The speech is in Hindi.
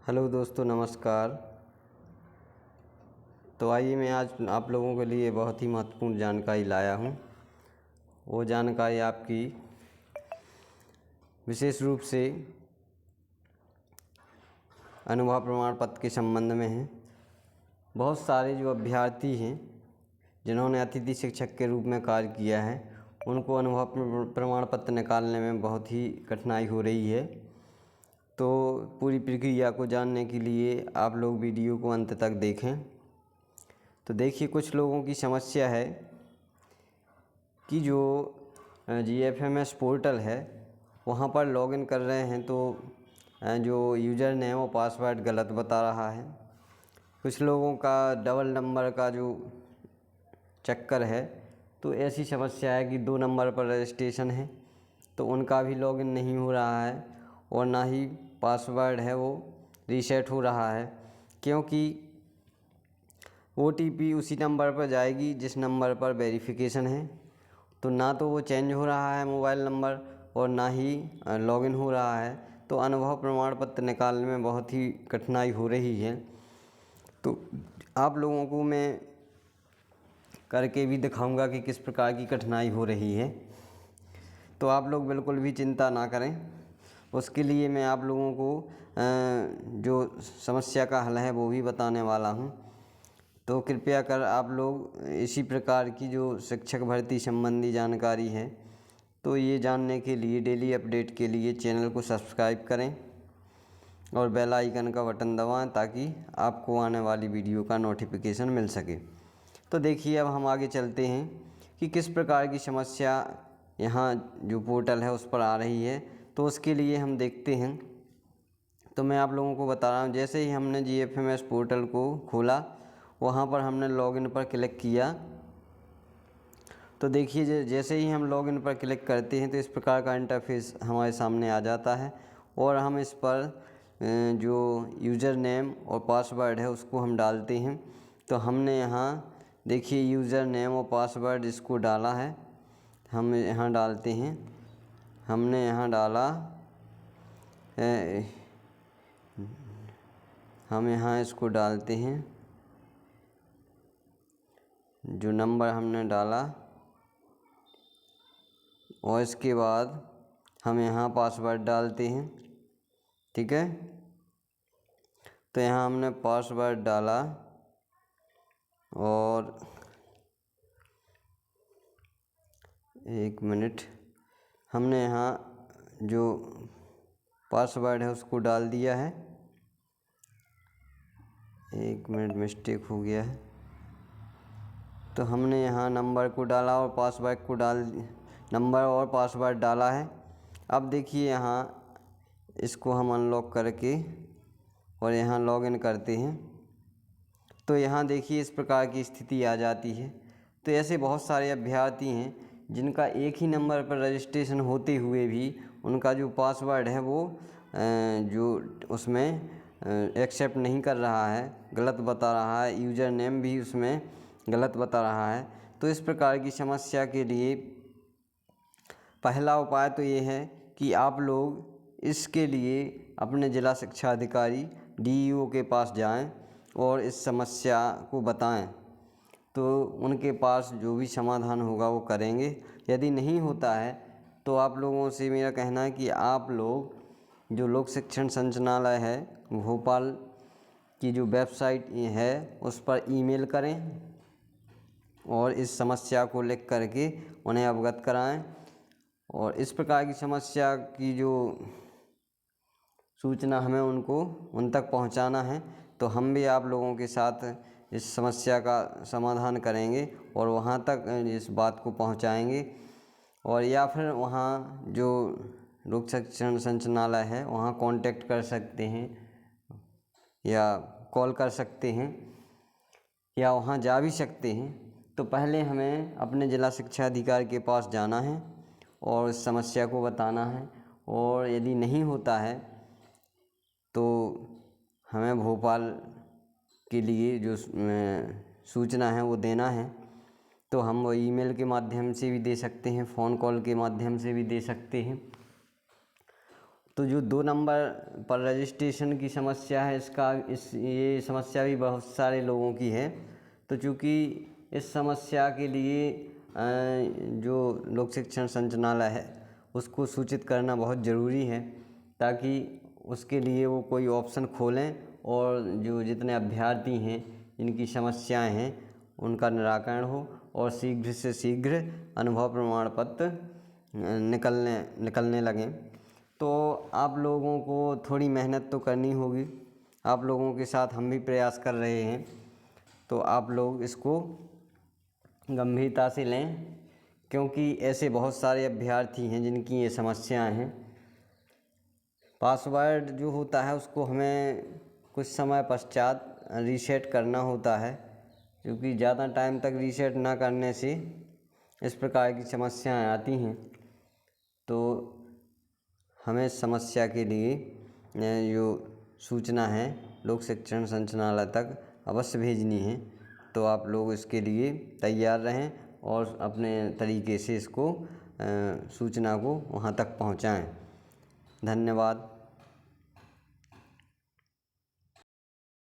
हेलो दोस्तों, नमस्कार। तो आइए मैं आज आप लोगों के लिए बहुत ही महत्वपूर्ण जानकारी लाया हूँ। वो जानकारी आपकी विशेष रूप से अनुभव प्रमाण पत्र के संबंध में है। बहुत सारे जो अभ्यर्थी हैं जिन्होंने अतिथि शिक्षक के रूप में कार्य किया है, उनको अनुभव प्रमाण पत्र निकालने में बहुत ही कठिनाई हो रही है। तो पूरी प्रक्रिया को जानने के लिए आप लोग वीडियो को अंत तक देखें। तो देखिए, कुछ लोगों की समस्या है कि जो GFMS पोर्टल है वहाँ पर लॉगिन कर रहे हैं तो जो यूज़र नेम और पासवर्ड गलत बता रहा है। कुछ लोगों का डबल नंबर का जो चक्कर है, तो ऐसी समस्या है कि 2 नंबर पर रजिस्ट्रेशन है तो उनका भी लॉगिन नहीं हो रहा है और ना ही पासवर्ड है वो रीसेट हो रहा है, क्योंकि OTP उसी नंबर पर जाएगी जिस नंबर पर वेरिफिकेशन है। तो ना तो वो चेंज हो रहा है मोबाइल नंबर और ना ही लॉगिन हो रहा है। तो अनुभव प्रमाण पत्र निकालने में बहुत ही कठिनाई हो रही है। तो आप लोगों को मैं करके भी दिखाऊंगा कि किस प्रकार की कठिनाई हो रही है। तो आप लोग बिल्कुल भी चिंता ना करें। उसके लिए मैं आप लोगों को जो समस्या का हल है वो भी बताने वाला हूँ। तो कृपया कर आप लोग इसी प्रकार की जो शिक्षक भर्ती संबंधी जानकारी है, तो ये जानने के लिए डेली अपडेट के लिए चैनल को सब्सक्राइब करें और बेल आइकन का बटन दबाएं ताकि आपको आने वाली वीडियो का नोटिफिकेशन मिल सके। तो देखिए, अब हम आगे चलते हैं कि किस प्रकार की समस्या यहाँ जो पोर्टल है उस पर आ रही है। तो उसके लिए हम देखते हैं। तो मैं आप लोगों को बता रहा हूँ, जैसे ही हमने GFMS पोर्टल को खोला, वहाँ पर हमने लॉगिन पर क्लिक किया। तो देखिए, जैसे ही हम लॉगिन पर क्लिक करते हैं तो इस प्रकार का इंटरफेस हमारे सामने आ जाता है और हम इस पर जो यूज़र नेम और पासवर्ड है उसको हम डालते हैं। तो हमने यहाँ देखिए यूज़र नेम और पासवर्ड इसको डाला है, हम यहाँ डालते हैं। हमने यहाँ डाला, हम यहाँ इसको डालते हैं जो नंबर हमने डाला, और इसके बाद हम यहाँ पासवर्ड डालते हैं। ठीक है, तो यहाँ हमने पासवर्ड डाला और 1 मिनट, हमने यहाँ जो पासवर्ड है उसको डाल दिया है। 1 मिनट, मिस्टेक हो गया है। तो हमने यहाँ नंबर को डाला और पासवर्ड को नंबर और पासवर्ड डाला है। अब देखिए, यहाँ इसको हम अनलॉक करके और यहाँ लॉगिन करते हैं। तो यहाँ देखिए इस प्रकार की स्थिति आ जाती है। तो ऐसे बहुत सारे अभ्यर्थी हैं जिनका एक ही नंबर पर रजिस्ट्रेशन होते हुए भी उनका जो पासवर्ड है वो जो उसमें एक्सेप्ट नहीं कर रहा है, गलत बता रहा है, यूज़र नेम भी उसमें गलत बता रहा है। तो इस प्रकार की समस्या के लिए पहला उपाय तो ये है कि आप लोग इसके लिए अपने जिला शिक्षा अधिकारी DEO के पास जाएं और इस समस्या को बताएं। तो उनके पास जो भी समाधान होगा वो करेंगे। यदि नहीं होता है तो आप लोगों से मेरा कहना है कि आप लोग जो लोक शिक्षण संचालनालय है भोपाल की जो वेबसाइट है उस पर ईमेल करें और इस समस्या को लिख करके उन्हें अवगत कराएं। और इस प्रकार की समस्या की जो सूचना हमें उन तक पहुंचाना है। तो हम भी आप लोगों के साथ इस समस्या का समाधान करेंगे और वहां तक इस बात को पहुंचाएंगे। और या फिर वहां जो लोक शिक्षण संचालनालय है वहां कांटेक्ट कर सकते हैं या कॉल कर सकते हैं या वहां जा भी सकते हैं। तो पहले हमें अपने जिला शिक्षा अधिकारी के पास जाना है और इस समस्या को बताना है, और यदि नहीं होता है तो हमें भोपाल के लिए जो सूचना है वो देना है। तो हम वो ईमेल के माध्यम से भी दे सकते हैं, फ़ोन कॉल के माध्यम से भी दे सकते हैं। तो जो 2 नंबर पर रजिस्ट्रेशन की समस्या है, ये समस्या भी बहुत सारे लोगों की है। तो चूँकि इस समस्या के लिए जो लोक शिक्षण संचालनालय है उसको सूचित करना बहुत ज़रूरी है, ताकि उसके लिए वो कोई ऑप्शन खोलें और जो जितने अभ्यर्थी हैं इनकी समस्याएं हैं उनका निराकरण हो और शीघ्र से शीघ्र अनुभव प्रमाण पत्र निकलने लगें। तो आप लोगों को थोड़ी मेहनत तो करनी होगी, आप लोगों के साथ हम भी प्रयास कर रहे हैं। तो आप लोग इसको गंभीरता से लें, क्योंकि ऐसे बहुत सारे अभ्यर्थी हैं जिनकी ये समस्याएं हैं। पासवर्ड जो होता है उसको हमें कुछ समय पश्चात रीसेट करना होता है, क्योंकि ज़्यादा टाइम तक रीसेट ना करने से इस प्रकार की समस्याएं आती हैं। तो हमें समस्या के लिए जो सूचना है लोक शिक्षण संचालनालय तक अवश्य भेजनी है। तो आप लोग इसके लिए तैयार रहें और अपने तरीके से इसको सूचना को वहाँ तक पहुँचाएँ। धन्यवाद।